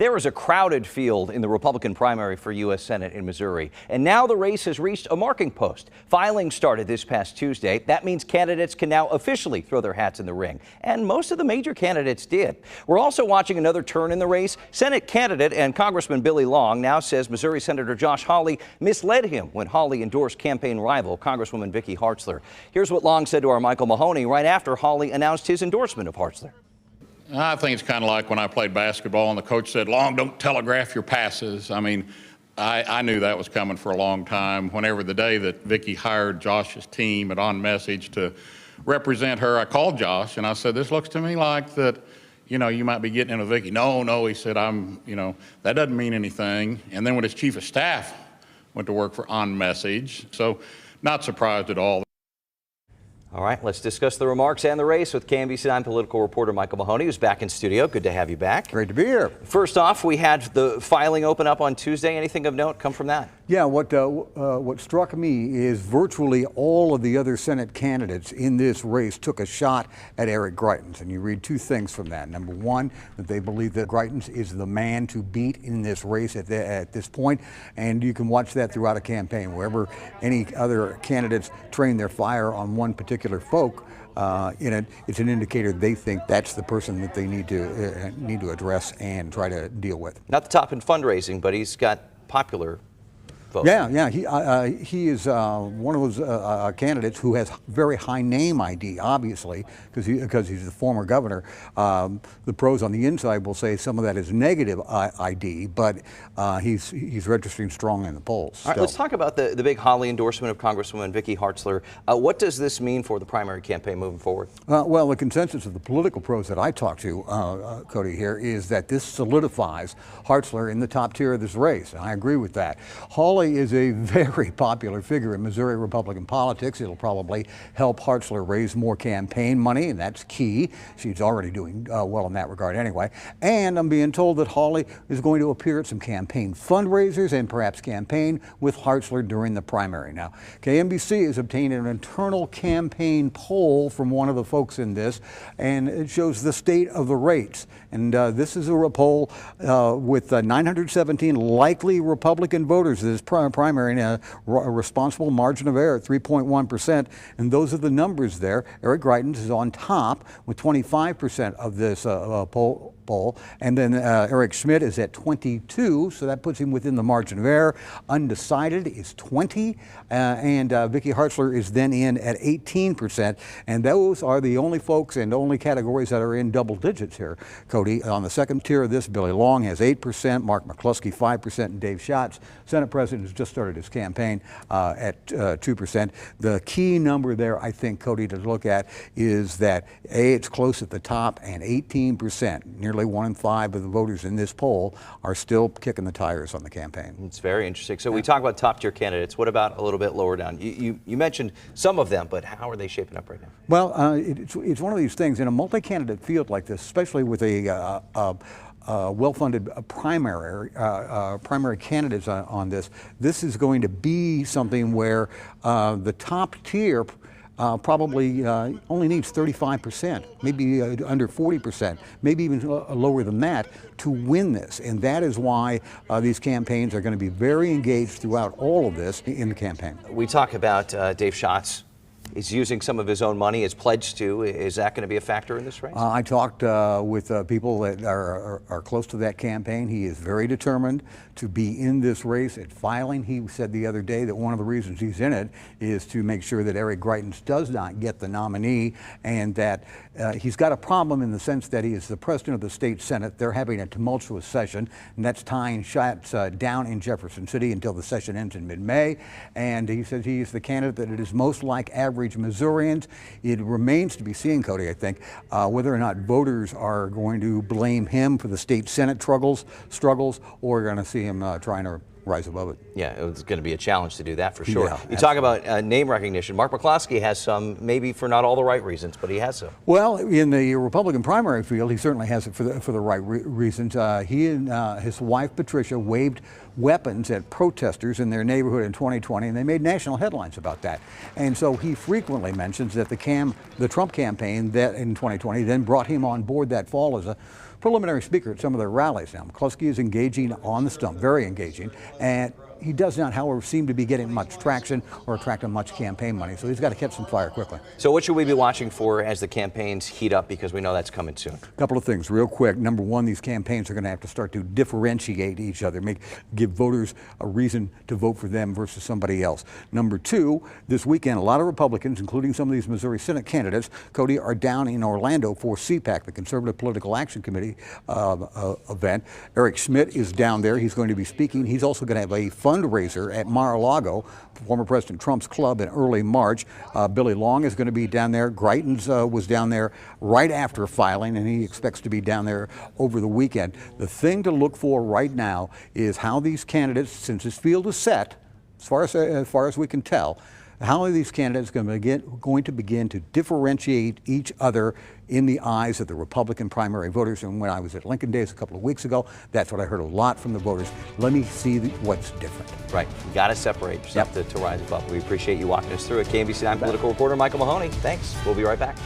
There is a crowded field in the Republican primary for U.S. Senate in Missouri, and now the race has reached a marking post. Filing started this past Tuesday. That means candidates can now officially throw their hats in the ring, and most of the major candidates did. We're also watching another turn in the race. Senate candidate and Congressman Billy Long now says Missouri Senator Josh Hawley misled him when Hawley endorsed campaign rival Congresswoman Vicky Hartzler. Here's what Long said to our Michael Mahoney right after Hawley announced his endorsement of Hartzler. I think it's kind of like when I played basketball and the coach said, Long, don't telegraph your passes. I mean, I knew that was coming for a long time. Whenever the day that Vicky hired Josh's team at On Message to represent her, I called Josh and I said, this looks to me like that, you know, you might be getting in with Vicky. No, he said, that doesn't mean anything. And then when his chief of staff went to work for On Message, so not surprised at all. All right, let's discuss the remarks and the race with KMBC9 political reporter Michael Mahoney, who's back in studio. Good to have you back. Great to be here. First off, we had the filing open up on Tuesday. Anything of note come from that? Yeah, what struck me is virtually all of the other Senate candidates in this race took a shot at Eric Greitens. And you read two things from that. Number one, that they believe that Greitens is the man to beat in this race at this point. And you can watch that throughout a campaign. Wherever any other candidates train their fire on one particular folk in it, it's an indicator they think that's the person that they need to address and try to deal with. Not the top in fundraising, but he's got popular votes. Yeah, he is one of those candidates who has very high name ID, obviously, because he's the former governor. The pros on the inside will say some of that is negative ID, but he's registering strong in the polls. All right, let's talk about the big Hawley endorsement of Congresswoman Vicky Hartzler. What does this mean for the primary campaign moving forward? Well, the consensus of the political pros that I talked to, Cody, here, is that this solidifies Hartzler in the top tier of this race. And I agree with that. Hawley is a very popular figure in Missouri Republican politics. It'll probably help Hartzler raise more campaign money, and that's key. She's already doing well in that regard anyway. And I'm being told that Hawley is going to appear at some campaign fundraisers and perhaps campaign with Hartzler during the primary. Now, KMBC has obtained an internal campaign poll from one of the folks in this, and it shows the state of the rates. And this is a poll with 917 likely Republican voters. This primary in a responsible margin of error at 3.1%, and those are the numbers there. Eric Greitens is on top with 25% of this poll, and then Eric Schmidt is at 22, so that puts him within the margin of error. Undecided is 20, and Vicky Hartzler is then in at 18%, and those are the only folks and only categories that are in double digits here, Cody. On the second tier of this, Billy Long has 8%, Mark McCluskey 5%, and Dave Schatz, Senate President, has just started his campaign at 2%. The key number there, I think, Cody, to look at is that it's close at the top, and 18%, nearly 1 in 5 of the voters in this poll are still kicking the tires on the campaign. It's very interesting. So we talk about top tier candidates. What about a little bit lower down? You mentioned some of them, but how are they shaping up right now? Well, it's one of these things in a multi-candidate field like this, especially with a well-funded primary candidates on this. This is going to be something where the top tier probably only needs 35%, maybe under 40%, maybe even lower than that to win this. And that is why these campaigns are going to be very engaged throughout all of this in the campaign. We talk about Dave Schatz. Is using some of his own money, is pledged to. Is that going to be a factor in this race? I talked with people that are close to that campaign. He is very determined to be in this race at filing. He said the other day that one of the reasons he's in it is to make sure that Eric Greitens does not get the nominee, and that he's got a problem in the sense that he is the president of the state Senate. They're having a tumultuous session, and that's tying Schatz down in Jefferson City until the session ends in mid-May. And he says he is the candidate that it is most like average Missourians. It remains to be seen, Cody, I think, whether or not voters are going to blame him for the state Senate struggles, or are going to see him trying to rise above it. Yeah, it's going to be a challenge to do that for sure. Yeah, you talk about name recognition. Mark McCloskey has some, maybe for not all the right reasons, but he has some. Well, in the Republican primary field, he certainly has it for the right reasons. He and his wife, Patricia, waved weapons at protesters in their neighborhood in 2020, and they made national headlines about that. And so he frequently mentions that the Trump campaign that in 2020 then brought him on board that fall as a preliminary speaker at some of their rallies now. McCloskey is engaging on the stump, very engaging, and he does not, however, seem to be getting much traction or attracting much campaign money, so he's got to catch some fire quickly. So what should we be watching for as the campaigns heat up, because we know that's coming soon? A couple of things real quick. Number one, these campaigns are going to have to start to differentiate each other, give voters a reason to vote for them versus somebody else. Number two, this weekend, a lot of Republicans, including some of these Missouri Senate candidates, Cody, are down in Orlando for CPAC, the Conservative Political Action Committee event. Eric Schmidt is down there. He's going to be speaking. He's also going to have a fundraiser at Mar-a-Lago, former President Trump's club, in early March. Billy Long is going to be down there. Greitens was down there right after filing, and he expects to be down there over the weekend. The thing to look for right now is how these candidates, since this field is set, as far as we can tell, how are these candidates going to begin to differentiate each other in the eyes of the Republican primary voters? And when I was at Lincoln Days a couple of weeks ago, that's what I heard a lot from the voters. Let me see what's different. Right. You got to separate yourself to rise above. We appreciate you walking us through it. KMBC9 political reporter Michael Mahoney. Thanks. We'll be right back.